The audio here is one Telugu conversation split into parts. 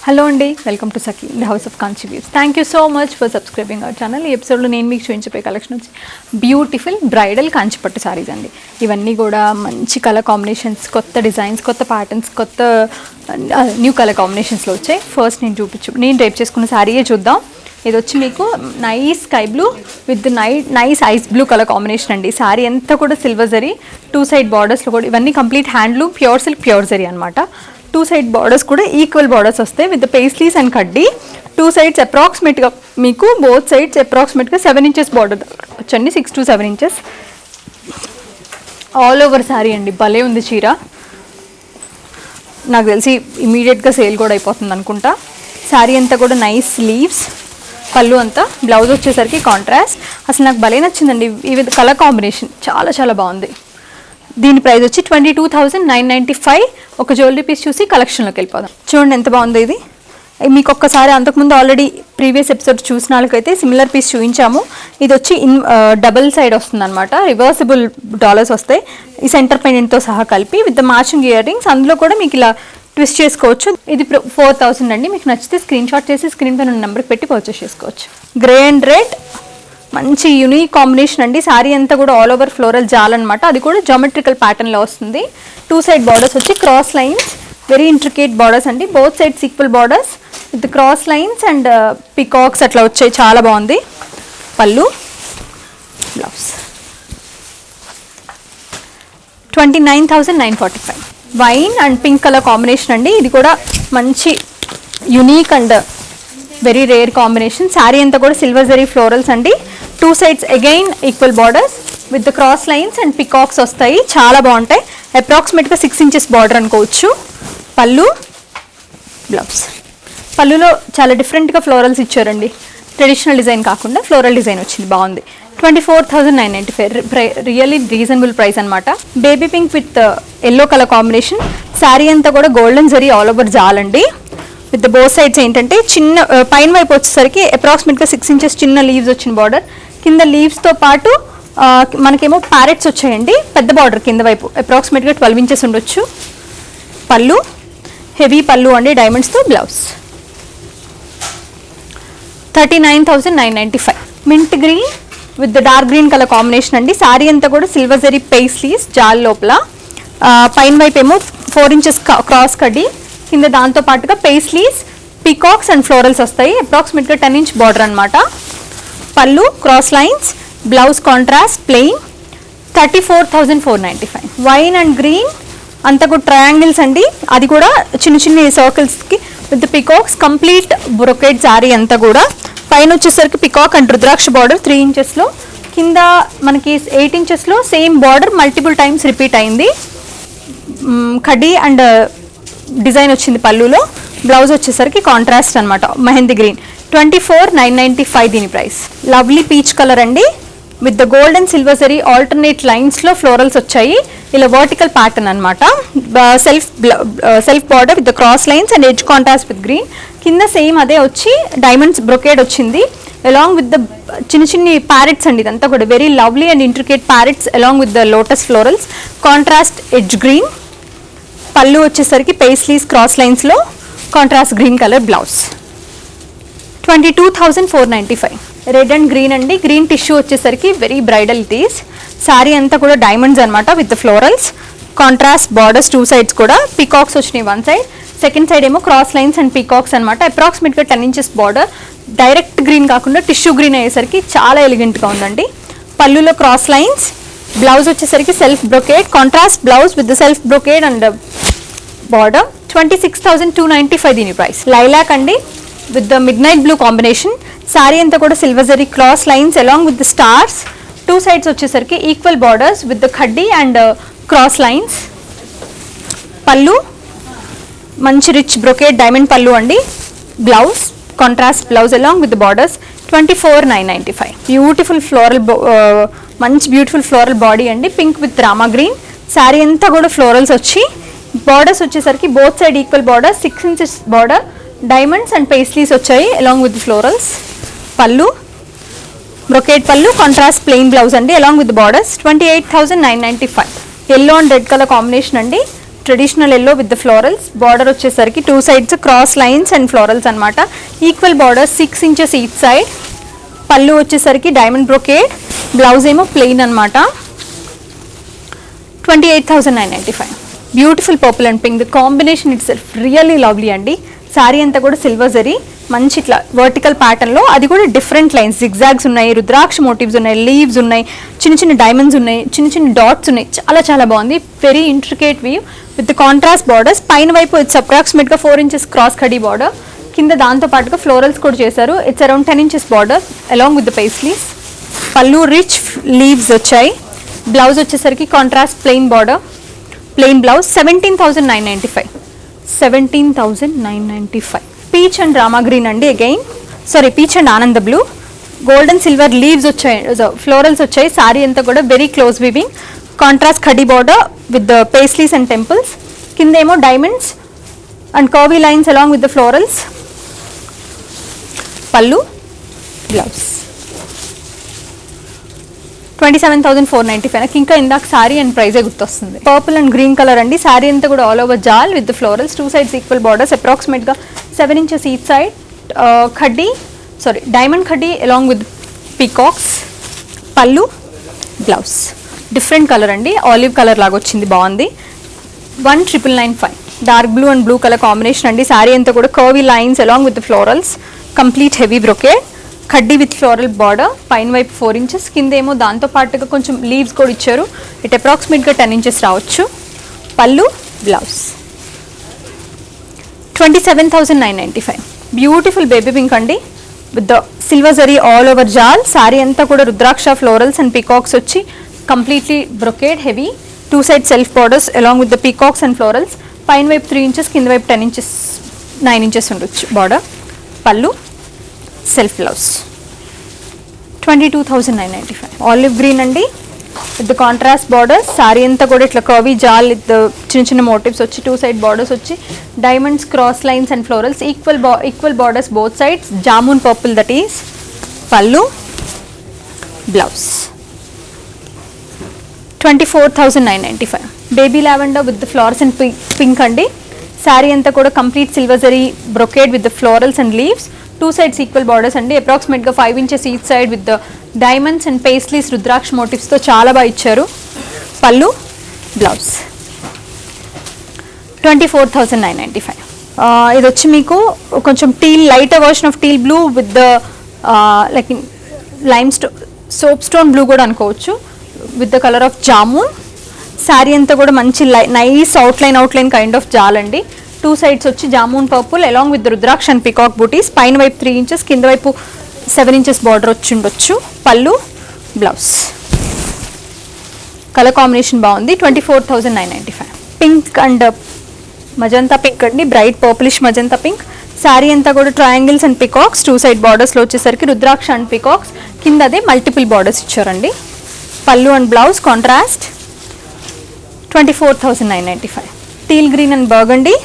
హలో అండి, welcome to Sakhi the house of Kanchi weaves. Thank you so much for subscribing our channel. ఈ ఎపిసోడ్లో నేను మీకు చూపించే కలెక్షన్ వచ్చి బ్యూటిఫుల్ బ్రైడల్ కాంచిపట్టు సారీస్ అండి. ఇవన్నీ కూడా మంచి కలర్ కాంబినేషన్స్, కొత్త డిజైన్స్, కొత్త ప్యాటర్న్స్, కొత్త న్యూ కలర్ కాంబినేషన్స్లో వచ్చాయి. ఫస్ట్ నేను రేప్ చేసుకున్న శారీయే చూద్దాం. ఇది వచ్చి మీకు nice sky blue with nice ice blue colour combination అండి. శారీ అంతా కూడా సిల్వర్ జరీ, టూ సైడ్ బార్డర్స్లో కూడా ఇవన్నీ complete handloom pure silk pure zari అనమాట. టూ సైడ్ బార్డర్స్ కూడా ఈక్వల్ బార్డర్స్ వస్తాయి విత్ పేస్లీస్ అండ్ కడ్డీ. టూ సైడ్స్ అప్రాక్సిమేట్గా మీకు బోత్ సైడ్స్ అప్రాక్సిమేట్గా 7 inches బార్డర్ వచ్చండి, 6 to 7 inches all over sari అండి. భలే ఉంది చీర. నాకు తెలిసి ఇమీడియట్గా సేల్ కూడా అయిపోతుంది అనుకుంటా. శారీ అంతా కూడా నైస్ స్లీవ్స్, పళ్ళు అంతా, బ్లౌజ్ వచ్చేసరికి కాంట్రాస్ట్. అసలు నాకు భలే నచ్చిందండి ఈ కలర్ కాంబినేషన్, చాలా చాలా బాగుంది. దీని ప్రైస్ వచ్చి 22,995. ఒక జ్యువెలరీ పీస్ చూసి కలెక్షన్లోకి వెళ్ళిపోదాం. చూడండి ఎంత బాగుంది ఇది. మీకు ఒక్కసారి అంతకుముందు ఆల్రెడీ ప్రీవియస్ ఎపిసోడ్ చూసిన వాళ్ళకైతే సిమిలర్ పీస్ చూపించాము. ఇది వచ్చి డబుల్ సైడ్ వస్తుంది అనమాట, రివర్సిబుల్ డాలర్స్ వస్తాయి ఈ సెంటర్ పెండెంట్తో సహా కలిపి with the matching ear rings. అందులో కూడా మీకు ఇలా ట్విస్ట్ చేసుకోవచ్చు. ఇది 4,000 అండి. మీకు నచ్చితే స్క్రీన్ షాట్ చేసి స్క్రీన్ పైన నెంబర్కి పెట్టి పర్చేస్ చేసుకోవచ్చు. గ్రే అండ్ రెడ్ మంచి యూనిక్ కాంబినేషన్ అండి. శారీ అంతా కూడా ఆల్ ఓవర్ ఫ్లోరల్ జాల్ అనమాట. అది కూడా జామెట్రికల్ ప్యాటర్న్లో వస్తుంది. టూ సైడ్ బార్డర్స్ వచ్చి cross lines, very intricate borders అండి. Both sides equal borders with cross lines and peacocks అట్లా వచ్చాయి, చాలా బాగుంది. పళ్ళు, blouse 29,945. Wine and pink colour combination అండి. ఇది కూడా మంచి unique and very rare combination. Sari అంతా కూడా సిల్వర్ జరీ ఫ్లోరల్స్ అండి. Two sides again equal borders with the cross lines and peacocks వస్తాయి, చాలా బాగుంటాయి. అప్రాక్సిమేట్గా 6 inches బార్డర్ అనుకోవచ్చు. పళ్ళు, బ్లౌజ్. పళ్ళులో చాలా డిఫరెంట్గా ఫ్లోరల్స్ ఇచ్చారండి. ట్రెడిషనల్ డిజైన్ కాకుండా ఫ్లోరల్ డిజైన్ వచ్చింది, బాగుంది. 24,995. రియల్లీ రీజనబుల్ ప్రైస్ అనమాట. Baby pink with yellow colour combination. Sari అంతా కూడా గోల్డెన్ జరీ ఆల్ ఓవర్ జాలండి. విత్ బోత్ సైడ్స్ ఏంటంటే చిన్న పైన వైపు వచ్చేసరికి అప్రాక్సిమేట్గా 6 inches చిన్న లీవ్స్ వచ్చిన బార్డర్. కింద లీవ్స్తో పాటు మనకేమో ప్యారెట్స్ వచ్చాయండి. పెద్ద బార్డర్ కింద వైపు అప్రాక్సిమేట్గా 12 inches ఉండొచ్చు. పళ్ళు, హెవీ పళ్ళు అండి డైమండ్స్తో. Blouse 39,995. Mint green with the dark green colour combination అండి. శారీ అంతా కూడా సిల్వర్ జరీ పేస్లీస్ జాల్ లోపల. పైన వైపు ఏమో 4 inches క్రాస్ కడ్డీ, కింద దాంతో పాటుగా పేస్లీస్, పికాక్స్ అండ్ ఫ్లోరల్స్ వస్తాయి. అప్రాక్సిమేట్గా 10 inch బార్డర్ అనమాట. పళ్ళు, cross lines, blouse contrast plain. 34,495. Wine and green అంతా కూడా ట్రయాంగిల్స్ అండి. అది కూడా చిన్న చిన్న సర్కిల్స్కి with peacocks, complete brocade sari అంతా కూడా. పైన వచ్చేసరికి పికాక్ అండ్ రుద్రాక్ష బార్డర్ 3 inchesలో, కింద మనకి 8 inchesలో same border multiple times repeat అయింది. కడ్డీ అండ్ డిజైన్ వచ్చింది పళ్ళులో. బ్లౌజ్ వచ్చేసరికి కాంట్రాస్ట్ అనమాట, మెహందీ గ్రీన్. 24,995 దీని ప్రైస్. లవ్లీ పీచ్ కలర్ అండి with the gold and silver zari alternate లైన్స్లో ఫ్లోరల్స్ వచ్చాయి. ఇలా వర్టికల్ ప్యాటర్న్ అనమాట. Self border with the cross lines and edge contrast with green. కింద సేమ్ అదే వచ్చి డైమండ్స్ బ్రొకేడ్ వచ్చింది అలాంగ్ విత్ ద చిన్న చిన్ని ప్యారెట్స్ అండి. ఇదంతా కూడా very lovely and intricate parrots along with the lotus florals. Contrast edge green. Pallu వచ్చేసరికి పేస్లీస్ క్రాస్ లైన్స్లో contrast green colour. Blouse 22,495. Red and green అండి. గ్రీన్ టిష్యూ వచ్చేసరికి వెరీ బ్రైడల్ తీస్. శారీ అంతా కూడా డైమండ్స్ అనమాట with florals. Contrast borders two sides కూడా. పికాక్స్ వచ్చినాయి వన్ సైడ్, సెకండ్ సైడ్ ఏమో క్రాస్ లైన్స్ అండ్ పికాక్స్ అనమాట. అప్రాక్సిమేట్గా 10 inches బార్డర్. డైరెక్ట్ గ్రీన్ కాకుండా టిష్యూ గ్రీన్ అయ్యేసరికి చాలా ఎలిగెంట్గా ఉందండి. పళ్ళులో క్రాస్ లైన్స్. బ్లౌజ్ వచ్చేసరికి self brocade, contrast blouse with the self brocade and border. 26,295 దీని ప్రైస్. లైలాక్ అండి with the midnight blue combination. Sari అంతా కూడా silver zari cross lines along with the stars. Two sides వచ్చేసరికి ఈక్వల్ బార్డర్స్ విత్ ద ఖడ్డీ అండ్ క్రాస్ లైన్స్. పళ్ళు మంచి రిచ్ బ్రొకేడ్ డైమండ్ పళ్ళు అండి. Blouse contrast blouse along with the borders. 24,995. Beautiful floral, మంచి బ్యూటిఫుల్ ఫ్లోరల్ బాడీ అండి. Pink with Rama green. Sari అంతా కూడా ఫ్లోరల్స్ వచ్చి బార్డర్స్ వచ్చేసరికి both side equal border, 6 inches border. Diamonds and paisleys వచ్చాయి along with florals. Pallu brocade pallu, contrast plain blouse అండి along with borders. 28,995. Yellow and red colour combination అండి. Traditional yellow with the florals. Border వచ్చేసరికి 2 sides cross lines and florals అనమాట. Equal border 6 inches each side. Pallu వచ్చేసరికి డైమండ్ బ్రొకేడ్. బ్లౌజ్ ఏమో ప్లెయిన్ అనమాట. 28,995. Beautiful purple and pink. The combination it's really lovely అండి. శారీ అంతా కూడా సిల్వర్ జరీ మంచి ఇట్లా వర్టికల్ ప్యాటర్న్లో, అది కూడా డిఫరెంట్ లైన్స్, జిగ్జాగ్స్ ఉన్నాయి, రుద్రాక్ష మోటివ్స్ ఉన్నాయి, లీవ్స్ ఉన్నాయి, చిన్న చిన్న డైమండ్స్ ఉన్నాయి, చిన్న చిన్న డాట్స్ ఉన్నాయి. చాలా చాలా బాగుంది. Very intricate weave with contrast borders. పైన వైపు ఇట్స్ అప్రాక్సిమేట్గా 4 inches క్రాస్ కడీ బార్డర్. కింద దాంతో పాటుగా ఫ్లోరల్స్ కూడా చేశారు. It's around 10 inches border along with the paisleys. పళ్ళు రిచ్ లీవ్స్ వచ్చాయి. బ్లౌజ్ వచ్చేసరికి contrast plain border, plain blouse. 17,995. 17,995. Peach and Rama green అండి. అగైన్ పీచ్ అండ్ ఆనంద బ్లూ. గోల్డెన్ సిల్వర్ లీవ్స్ వచ్చాయి, ఫ్లోరల్స్ వచ్చాయి. సారీ అంతా కూడా very close weaving. Contrast khadi border with the paisleys and temples. కింద ఏమో diamonds and curvy lines along with the florals. పళ్ళు బ్లౌజ్. 27,495. నాకు ఇంకా ఇందాక శారీ అండ్ ప్రైజే గుర్తొస్తుంది. పర్పుల్ అండ్ గ్రీన్ కలర్ అండి. శారీ అంతా కూడా all over jaal with florals. 2 sides equal borders. అప్రాక్సిమేట్గా 7 inches ఈచ్ సైడ్. డైమండ్ ఖడ్డీ along with peacocks. Pallu blouse. Different colour అండి, ఆలివ్ కలర్ లాగా వచ్చింది, బాగుంది. 1,995. Dark blue and blue colour combination అండి. శారీ అంతా కూడా curvy lines along with florals. Complete heavy brocade. కడ్డీ విత్ ఫ్లోరల్ బార్డర్. పైన వైపు 4 inches, కింద ఏమో దాంతో పాటుగా కొంచెం లీవ్స్ కూడా ఇచ్చారు. ఇట్ అప్రాక్సిమేట్గా 10 inches రావచ్చు. Pallu blouse. 27,995. Beautiful baby pink అండి with the silver zari all over jaal. Sari అంతా కూడా రుద్రాక్ష ఫ్లోరల్స్ అండ్ పీకాక్స్ వచ్చి completely brocade heavy. 2 sides self borders along with the peacocks and florals. పైన వైపు 3 inches, కింద వైపు 10 inches, 9 inches ఉండొచ్చు బార్డర్. పళ్ళు సెల్ఫ్ బ్లౌజ్. 22,995. ఆలివ్ గ్రీన్ అండి విత్ కాంట్రాస్ట్ బార్డర్స్. సారీ అంతా కూడా ఇట్లా కర్వీ జాల్ విత్ చిన్న చిన్న మోటివ్స్ వచ్చి 2 side బార్డర్స్ వచ్చి diamonds cross lines and florals. Equal borders both sides. Jamun purple that is. Pallu blouse. 24,995. Baby lavender with the flowers and pink అండి. శారీ అంతా కూడా complete silver zari brocade with the florals and leaves. 2 sides equal borders అండి. అప్రాక్సిమేట్గా 5 inches each side with the diamonds and paisleys rudraksha మోటివ్స్తో చాలా బాగా ఇచ్చారు. పళ్ళు బ్లౌజ్. 24,995. ఇది వచ్చి మీకు కొంచెం lighter version of teal blue with the like lime soap stone blue కూడా అనుకోవచ్చు, with the colour of jamun. Sari అంతా కూడా మంచి నైస్ అవుట్లైన్ కైండ్ ఆఫ్ జాల్ అండి. 2 sides వచ్చి jamun purple along with rudraksha and peacock butis. పైన వైపు 3 inches, కింద వైపు 7 inches బార్డర్ వచ్చి ఉండొచ్చు. పళ్ళు బ్లౌజ్. కలర్ కాంబినేషన్ బాగుంది. 24,995. పింక్ అండ్ మజంతా పింక్ అండి, bright purplish magenta pink. Sari అంతా కూడా ట్రయాంగిల్స్ అండ్ పికాక్స్. 2 side బార్డర్స్లో వచ్చేసరికి రుద్రాక్ష అండ్ పికాక్స్. కింద అదే మల్టిపుల్ బార్డర్స్ ఇచ్చారండి. పళ్ళు and blouse contrast. 24,995. Teal green and burgundy.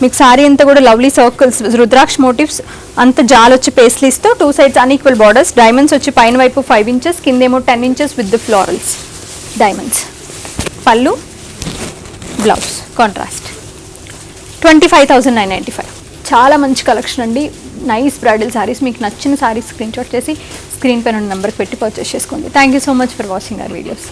మీకు శారీ అంతా కూడా లవ్లీ సర్కిల్స్, రుద్రాక్ష మోటివ్స్ అంత జాల్ వచ్చి పేస్లీస్తో. 2 sides అన్ఈక్వల్ బార్డర్స్. డైమండ్స్ వచ్చి పైన వైపు 5 inches, కిందేమో 10 inches with the florals diamonds. పళ్ళు బ్లౌజ్ కాంట్రాస్ట్. 25,995. చాలా మంచి కలెక్షన్ అండి. Nice bridal saris. మీకు నచ్చిన శారీస్ స్క్రీన్ షాట్ చేసి స్క్రీన్ పైన ఉన్న నెంబర్కి పెట్టి పర్చేస్ చేసుకోండి. Thank you so much for watching our videos.